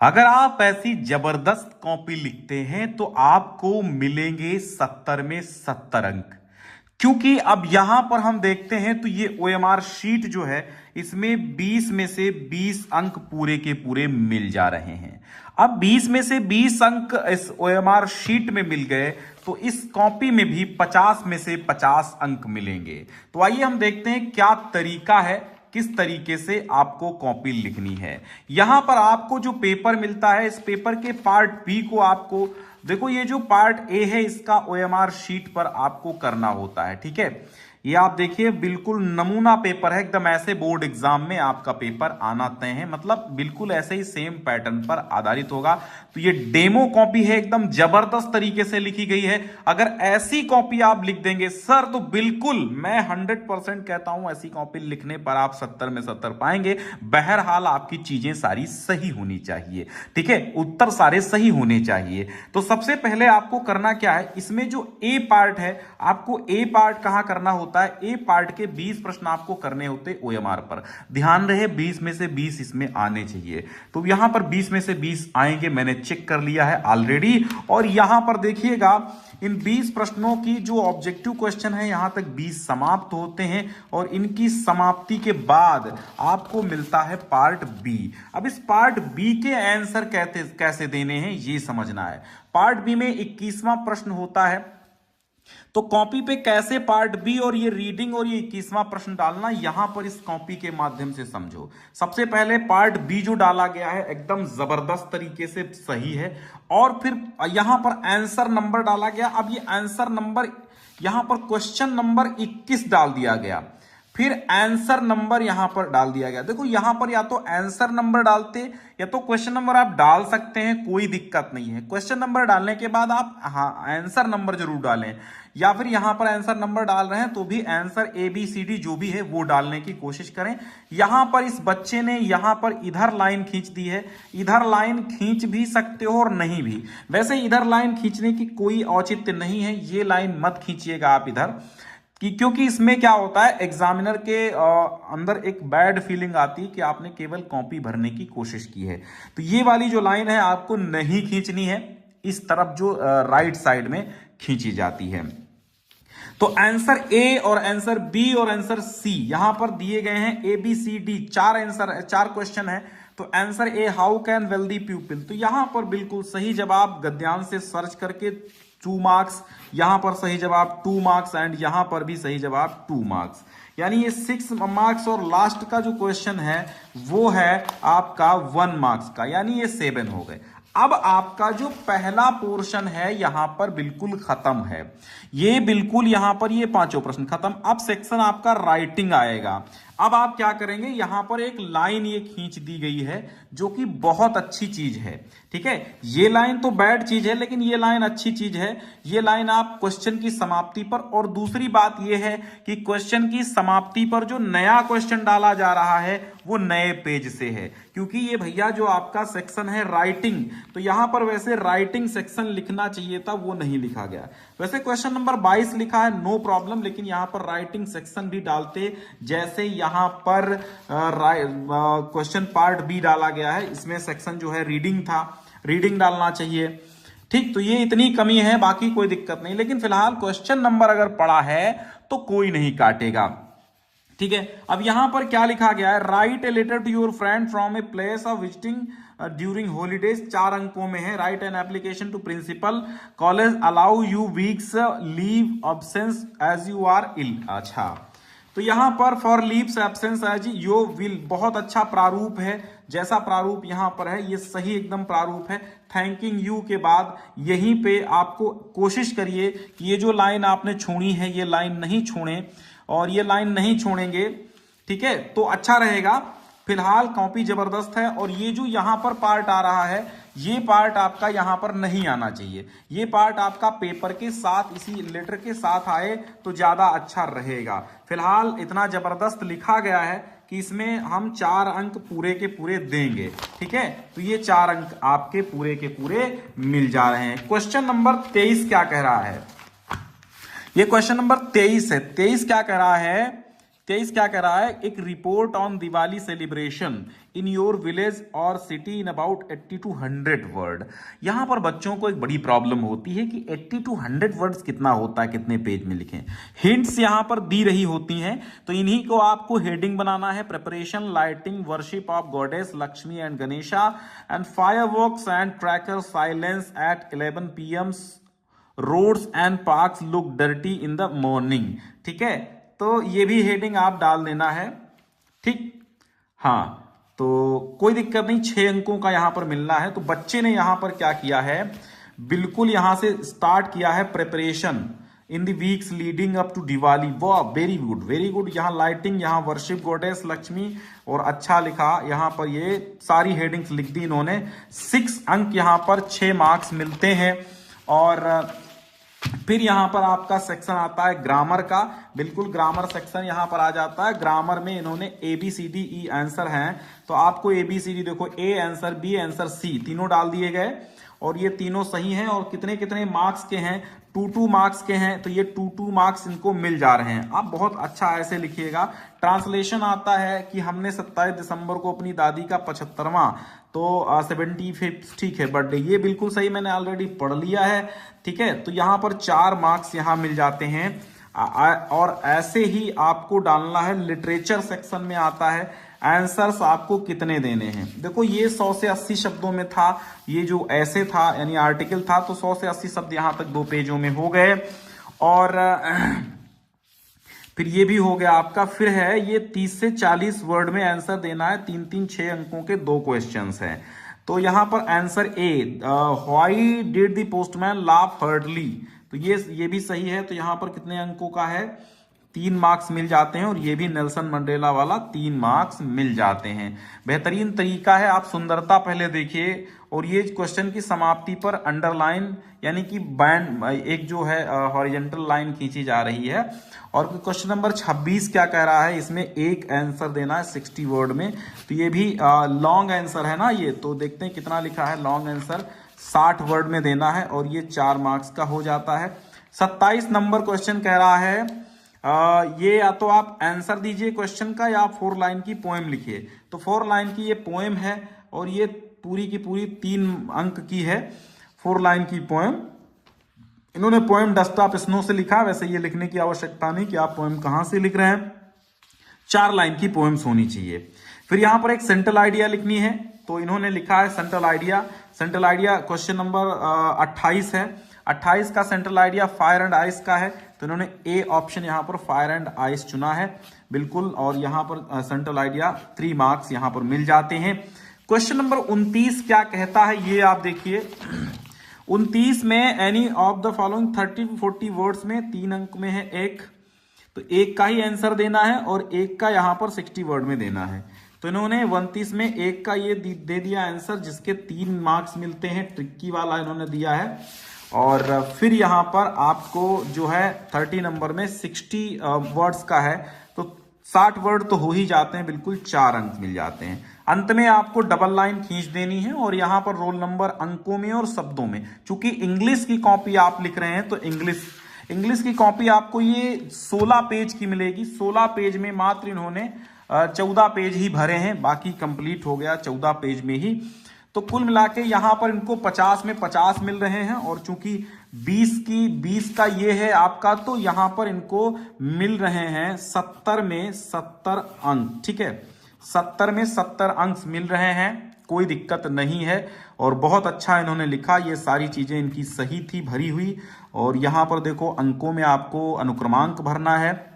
अगर आप ऐसी जबरदस्त कॉपी लिखते हैं तो आपको मिलेंगे 70 में 70 अंक। क्योंकि अब यहां पर हम देखते हैं तो ये ओएमआर शीट जो है इसमें 20 में से 20 अंक पूरे के पूरे मिल जा रहे हैं। अब 20 में से 20 अंक इस ओएमआर शीट में मिल गए तो इस कॉपी में भी 50 में से 50 अंक मिलेंगे। तो आइए हम देखते हैं क्या तरीका है, किस तरीके से आपको कॉपी लिखनी है। यहां पर आपको जो पेपर मिलता है, इस पेपर के पार्ट बी को आपको देखो, ये जो पार्ट ए है इसका ओएमआर शीट पर आपको करना होता है। ठीक है, ये आप देखिए बिल्कुल नमूना पेपर है, एकदम ऐसे बोर्ड एग्जाम में आपका पेपर आना तय है, मतलब बिल्कुल ऐसे ही सेम पैटर्न पर आधारित होगा। तो ये डेमो कॉपी है, एकदम जबरदस्त तरीके से लिखी गई है। अगर ऐसी कॉपी आप लिख देंगे सर तो बिल्कुल मैं 100% कहता हूं ऐसी कॉपी लिखने पर आप 70 में 70 पाएंगे। बहरहाल आपकी चीजें सारी सही होनी चाहिए। ठीक है, उत्तर सारे सही होने चाहिए। तो सबसे पहले आपको करना क्या है, इसमें जो ए पार्ट है आपको ए पार्ट कहां करना होता है, ए पार्ट के 20 प्रश्न आपको करने होते ओएमआर पर। ध्यान रहे 20 में से 20 इसमें आने चाहिए। तो यहां पर 20 में से 20 आएंगे, मैंने चेक कर लिया है ऑलरेडी। और यहां पर देखिएगा इन 20 प्रश्नों की जो ऑब्जेक्टिव क्वेश्चन है यहां तक 20 समाप्त होते हैं और इनकी समाप्ति के बाद आपको मिलता है पार्ट बी। अब इस पार्ट बी के आंसर कैसे देने हैं ये समझना है। पार्ट बी में 21वां प्रश्न होता है, तो कॉपी पे कैसे पार्ट बी और ये रीडिंग और ये 21वां प्रश्न डालना, यहां पर इस कॉपी के माध्यम से समझो। सबसे पहले पार्ट बी जो डाला गया है एकदम जबरदस्त तरीके से सही है, और फिर यहां पर आंसर नंबर डाला गया। अब ये आंसर नंबर यहां पर क्वेश्चन नंबर 21 डाल दिया गया, फिर आंसर नंबर यहां पर डाल दिया गया। देखो यहां पर या तो आंसर नंबर डालते या तो क्वेश्चन नंबर आप डाल सकते हैं, कोई दिक्कत नहीं है। क्वेश्चन नंबर डालने के बाद आप आंसर नंबर जरूर डालें, या फिर यहां पर आंसर नंबर डाल रहे हैं तो भी आंसर ABCD जो भी है वो डालने की कोशिश करें। यहां पर इस बच्चे ने यहां पर इधर लाइन खींच दी है, इधर लाइन खींच भी सकते हो और नहीं भी। वैसे इधर लाइन खींचने की कोई औचित्य नहीं है, ये लाइन मत खींचिएगा आप इधर, क्योंकि इसमें क्या होता है एग्जामिनर के अंदर एक बैड फीलिंग आती है कि आपने केवल कॉपी भरने की कोशिश की है। तो ये वाली जो लाइन है आपको नहीं खींचनी है, इस तरफ जो राइट साइड में खींची जाती है। तो आंसर ए और आंसर बी और आंसर सी यहां पर दिए गए हैं, ABCD चार क्वेश्चन है। तो answer A, how can wealthy people, तो यहां पर बिल्कुल सही जवाब गद्यांश से सर्च करके 2 मार्क्स, यहां पर सही जवाब 2 मार्क्स एंड यहां पर भी सही जवाब 2 मार्क्स, यानी ये 6 मार्क्स। और लास्ट का जो क्वेश्चन है वो है आपका 1 मार्क्स का, यानी ये 7 हो गए। अब आपका जो पहला पोर्शन है यहां पर बिल्कुल खत्म है, ये बिल्कुल यहां पर ये 5 प्रश्न खत्म। अब सेक्शन आपका राइटिंग आएगा। अब आप क्या करेंगे, यहां पर एक लाइन ये खींच दी गई है जो कि बहुत अच्छी चीज है। ठीक है, ये लाइन तो बैड चीज है लेकिन ये लाइन अच्छी चीज है। ये लाइन आप क्वेश्चन की समाप्ति पर, और दूसरी बात ये है कि क्वेश्चन की समाप्ति पर जो नया क्वेश्चन डाला जा रहा है वो नए पेज से है, क्योंकि ये भैया जो आपका सेक्शन है राइटिंग, तो यहां पर वैसे राइटिंग सेक्शन लिखना चाहिए था, वो नहीं लिखा गया। वैसे क्वेश्चन नंबर 22 लिखा है, नो प्रॉब्लम, लेकिन यहां पर राइटिंग सेक्शन भी डालते, जैसे यहां पर क्वेश्चन पार्ट बी डाला गया है, इसमें सेक्शन जो है रीडिंग था, रीडिंग डालना चाहिए। ठीक, तो ये इतनी कमी है, बाकी कोई दिक्कत नहीं। लेकिन फिलहाल क्वेश्चन नंबर अगर पड़ा है तो कोई नहीं काटेगा। ठीक है, अब यहां पर क्या लिखा गया है, write a letter to your friend from a place of visiting during holidays, 4 अंकों में है। Write an application to principal, college allow you weeks leave absence as you are ill. अच्छा, तो यहां पर for leaves absence as you will, बहुत अच्छा प्रारूप है, जैसा प्रारूप यहां पर है ये सही एकदम प्रारूप है। थैंकिंग यू के बाद यहीं पे आपको कोशिश करिए कि ये जो लाइन आपने छोड़ी है ये लाइन नहीं छोड़े, और ये लाइन नहीं छोड़ेंगे, ठीक है, तो अच्छा रहेगा। फिलहाल कॉपी जबरदस्त है, और ये जो यहां पर पार्ट आ रहा है ये पार्ट आपका यहां पर नहीं आना चाहिए। ये पार्ट आपका पेपर के साथ, इसी लेटर के साथ आए तो ज्यादा अच्छा रहेगा। फिलहाल इतना जबरदस्त लिखा गया है कि इसमें हम 4 अंक पूरे के पूरे देंगे। ठीक है, तो ये 4 अंक आपके पूरे के पूरे मिल जा रहे हैं। क्वेश्चन नंबर 23 क्या कह रहा है, ये क्वेश्चन नंबर 23 है। 23 क्या कह रहा है 23 क्या कह रहा है, एक report on Diwali celebration in your village और city in about 80 to 100 word. यहां पर बच्चों को एक बड़ी प्रॉब्लम होती है कि 80 to 100 वर्ड्स कितना होता है, कितने पेज में लिखें। हिंट्स यहां पर दी रही होती हैं, तो इन्हीं को आपको हेडिंग बनाना है। Preparation, lighting, worship of goddess Lakshmi and Ganesha and fireworks and cracker, silence at 11 PM, roads and parks look dirty in the morning. ठीक है, तो ये भी हेडिंग आप डाल देना है। ठीक, हाँ, तो कोई दिक्कत नहीं, 6 अंकों का यहां पर मिलना है। तो बच्चे ने यहां पर क्या किया है, बिल्कुल यहां से स्टार्ट किया है preparation in the weeks leading up to Diwali. वाह, वेरी गुड वेरी गुड। यहां लाइटिंग, यहां वर्शिप गॉडेस लक्ष्मी, और अच्छा लिखा। यहां पर ये सारी हेडिंग्स लिख दी इन्होंने। 6 अंक यहां पर 6 मार्क्स मिलते हैं। और फिर यहां पर आपका सेक्शन आता है ग्रामर का। बिल्कुल ग्रामर सेक्शन यहां पर आ जाता है। ग्रामर में इन्होंने ABCDE आंसर हैं, तो आपको ABCD देखो, A answer, B answer, C तीनों डाल दिए गए और ये तीनों सही हैं। और कितने कितने मार्क्स के हैं, 2 मार्क्स के हैं, तो ये 2 मार्क्स इनको मिल जा रहे हैं। आप बहुत अच्छा ऐसे लिखिएगा। ट्रांसलेशन आता है कि हमने 27 दिसंबर को अपनी दादी का 75वां, तो 75 ठीक है बर्थडे, ये बिल्कुल सही, मैंने ऑलरेडी पढ़ लिया है। ठीक है, तो यहां पर 4 मार्क्स यहां मिल जाते हैं। और ऐसे ही आपको डालना है। लिटरेचर सेक्शन में आता है आंसर्स आपको कितने देने हैं। देखो ये 100 से 80 शब्दों में था, ये जो ऐसे था यानी आर्टिकल था, तो 100 से 80 शब्द यहां तक 2 पेजों में हो गए। और फिर ये भी हो गया आपका। फिर है ये 30 से 40 वर्ड में आंसर देना है। 3 6 अंकों के 2 क्वेश्चंस हैं। तो यहां पर answer A, why did the postman laugh hardly, तो ये भी सही है। तो यहां पर कितने अंकों का है, 3 मार्क्स मिल जाते हैं। और ये भी नेल्सन मंडेला वाला 3 मार्क्स मिल जाते हैं। बेहतरीन तरीका है। आप सुंदरता पहले देखिए, और ये क्वेश्चन की समाप्ति पर अंडरलाइन यानी कि बैंड, एक जो है हॉरिजेंटल लाइन खींची जा रही है। और क्वेश्चन नंबर 26 क्या कह रहा है, इसमें एक आंसर देना है 60 वर्ड में। तो ये भी लॉन्ग आंसर है ना ये, तो देखते हैं कितना लिखा है। लॉन्ग आंसर 60 वर्ड में देना है और ये 4 मार्क्स का हो जाता है। 27 नंबर क्वेश्चन कह रहा है ये या तो आप आंसर दीजिए क्वेश्चन का, या आप 4 लाइन की पोएम लिखिए। तो 4 लाइन की ये पोएम है और ये पूरी की पूरी 3 अंक की है। 4 लाइन की पोएम, इन्होंने पोएम डस्ट ऑफ स्नो से लिखा। वैसे ये लिखने की आवश्यकता नहीं कि आप पोएम कहां से लिख रहे हैं, 4 लाइन की पोएम्स होनी चाहिए। फिर यहां पर एक सेंट्रल आइडिया लिखनी है, तो इन्होंने लिखा है central idea. Central idea question number 28 है। 28 का central idea fire and ice का है, तो इन्होंने ए ऑप्शन यहां पर फायर एंड आइस चुना है बिल्कुल। और यहां पर सेंट्रल आइडिया 3 मार्क्स यहां पर मिल जाते हैं। क्वेश्चन नंबर 29 क्या कहता है, ये आप देखिए। 29 में any of the following 30 to 40 words में 3 अंक में है एक, तो एक का ही आंसर देना है और एक का यहां पर 60 वर्ड में देना है। तो इन्होंने 29 में एक का ये दे दिया आंसर, जिसके 3 मार्क्स मिलते हैं। ट्रिक्की वाला इन्होंने दिया है। और फिर यहां पर आपको जो है 30 नंबर में 60 वर्ड्स का है, तो 60 वर्ड तो हो ही जाते हैं बिल्कुल, 4 अंक मिल जाते हैं। अंत में आपको डबल लाइन खींच देनी है और यहां पर रोल नंबर अंकों में और शब्दों में। चूंकि इंग्लिश की कॉपी आप लिख रहे हैं, तो इंग्लिश की कॉपी आपको ये 16 पेज की मिलेगी। 16 पेज में मात्र इन्होंने 14 पेज ही भरे हैं, बाकी कंप्लीट हो गया 14 पेज में ही। तो कुल मिला के यहां पर इनको 50 में 50 मिल रहे हैं। और चूंकि 20 का ये है आपका, तो यहां पर इनको मिल रहे हैं 70 में 70 अंक। ठीक है, 70 में 70 अंक मिल रहे हैं, कोई दिक्कत नहीं है। और बहुत अच्छा इन्होंने लिखा, ये सारी चीजें इनकी सही थी भरी हुई। और यहां पर देखो अंकों में आपको अनुक्रमांक भरना है,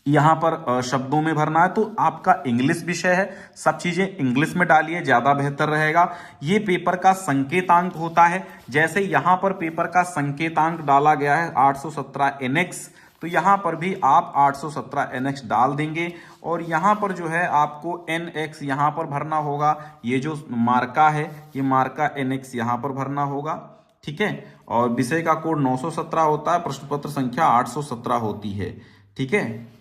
यहां पर शब्दों में भरना है। तो आपका इंग्लिश विषय है, सब चीजें इंग्लिश में डालिए, ज्यादा बेहतर रहेगा। ये पेपर का संकेतांक होता है। जैसे यहां पर पेपर का संकेतांक डाला गया है 817 NX, तो यहां पर भी आप 817 NX डाल देंगे। और यहां पर जो है आपको NX यहां पर भरना होगा। ये जो मार्का है, ये मार्का NX यहां पर भरना होगा। ठीक है, और विषय का कोड 917 होता है, प्रश्न पत्र संख्या 817 होती है। ठीक है,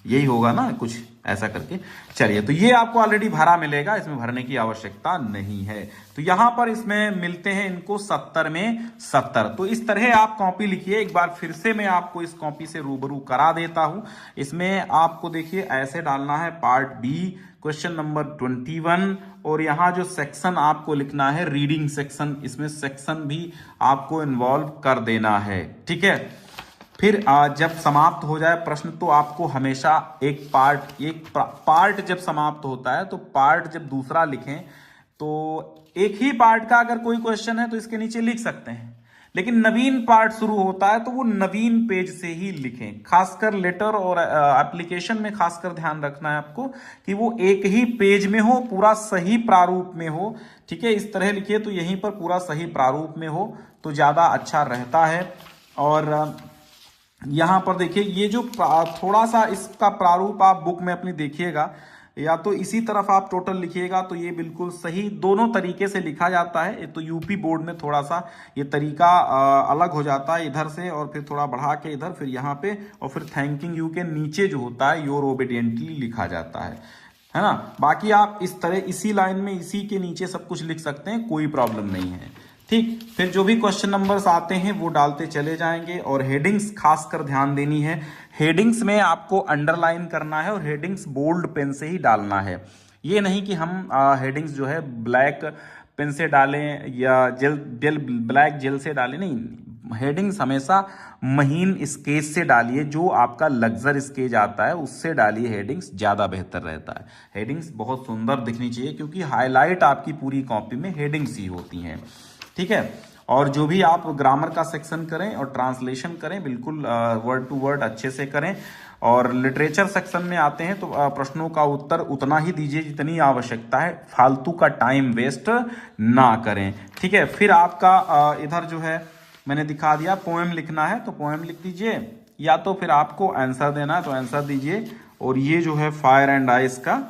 यही होगा ना कुछ ऐसा करके। चलिए, तो ये आपको ऑलरेडी भरा मिलेगा, इसमें भरने की आवश्यकता नहीं है। तो यहां पर इसमें मिलते हैं इनको 70 में 70। तो इस तरह आप कॉपी लिखिए। एक बार फिर से मैं आपको इस कॉपी से रूबरू करा देता हूं। इसमें आपको देखिए ऐसे डालना है पार्ट बी क्वेश्चन नंबर 21, और यहां जो सेक्शन आपको लिखना है रीडिंग सेक्शन, इसमें सेक्शन भी आपको इन्वॉल्व कर देना है। ठीक है, फिर जब समाप्त हो जाए प्रश्न तो आपको हमेशा एक पार्ट जब समाप्त होता है तो पार्ट जब दूसरा लिखें तो एक ही पार्ट का अगर कोई क्वेश्चन है तो इसके नीचे लिख सकते हैं, लेकिन नवीन पार्ट शुरू होता है तो वो नवीन पेज से ही लिखें। खासकर लेटर और एप्लीकेशन में खासकर ध्यान रखना है आपको कि वो एक ही पेज में हो, पूरा सही प्रारूप में हो। ठीक है, इस तरह लिखिए तो यहीं पर पूरा सही प्रारूप में हो तो ज्यादा अच्छा रहता है। और यहां पर देखिए ये जो थोड़ा सा इसका प्रारूप आप बुक में अपनी देखिएगा, या तो इसी तरफ आप टोटल लिखिएगा तो ये बिल्कुल सही दोनों तरीके से लिखा जाता है। तो यूपी बोर्ड में थोड़ा सा ये तरीका अलग हो जाता है, इधर से और फिर थोड़ा बढ़ा के इधर, फिर यहाँ पे, और फिर थैंकिंग यू के नीचे जो होता है योर ओबीडियंटली लिखा जाता है ना। बाकी आप इस तरह इसी लाइन में इसी के नीचे सब कुछ लिख सकते हैं, कोई प्रॉब्लम नहीं है। ठीक, फिर जो भी क्वेश्चन नंबर्स आते हैं वो डालते चले जाएंगे। और हेडिंग्स खासकर ध्यान देनी है, हेडिंग्स में आपको अंडरलाइन करना है और हेडिंग्स बोल्ड पेन से ही डालना है। ये नहीं कि हम हेडिंग्स जो है ब्लैक पेन से डालें या ब्लैक जेल से डालें, नहीं, हेडिंग्स हमेशा महीन स्केच से डालिए, जो आपका लग्जर स्केच आता है उससे डालिए हेडिंग्स, ज्यादा बेहतर रहता है। हेडिंग्स बहुत सुंदर दिखनी चाहिए क्योंकि हाईलाइट आपकी पूरी कॉपी में हेडिंग्स ही होती हैं। ठीक है, और जो भी आप ग्रामर का सेक्शन करें और ट्रांसलेशन करें बिल्कुल वर्ड टू वर्ड अच्छे से करें। और लिटरेचर सेक्शन में आते हैं तो प्रश्नों का उत्तर उतना ही दीजिए जितनी आवश्यकता है, फालतू का टाइम वेस्ट ना करें। ठीक है, फिर आपका इधर जो है मैंने दिखा दिया, पोएम लिखना है तो पोएम लिख दीजिए, या तो फिर आपको आंसर देना है तो आंसर दीजिए। और ये जो है फायर एंड आइस का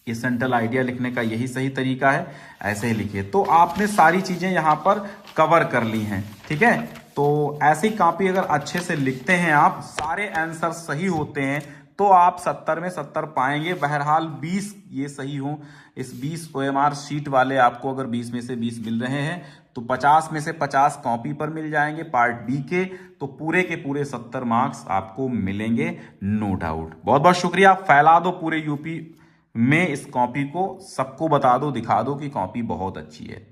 एसेंशियल आइडिया लिखने का यही सही तरीका है, ऐसे ही लिखिए। तो आपने सारी चीजें यहाँ पर कवर कर ली हैं। ठीक है, तो ऐसी कॉपी अगर अच्छे से लिखते हैं आप, सारे आंसर सही होते हैं तो आप 70 में 70 पाएंगे। बहरहाल 20 ये सही हो, इस 20 OMR शीट वाले आपको अगर 20 में से 20 मिल रहे हैं तो 50 में से 50 कॉपी पर मिल जाएंगे पार्ट बी के, तो पूरे के पूरे 70 मार्क्स आपको मिलेंगे, नो डाउट। बहुत बहुत शुक्रिया। फैला दो पूरे यूपी में इस कॉपी को, सबको बता दो, दिखा दो कि कॉपी बहुत अच्छी है।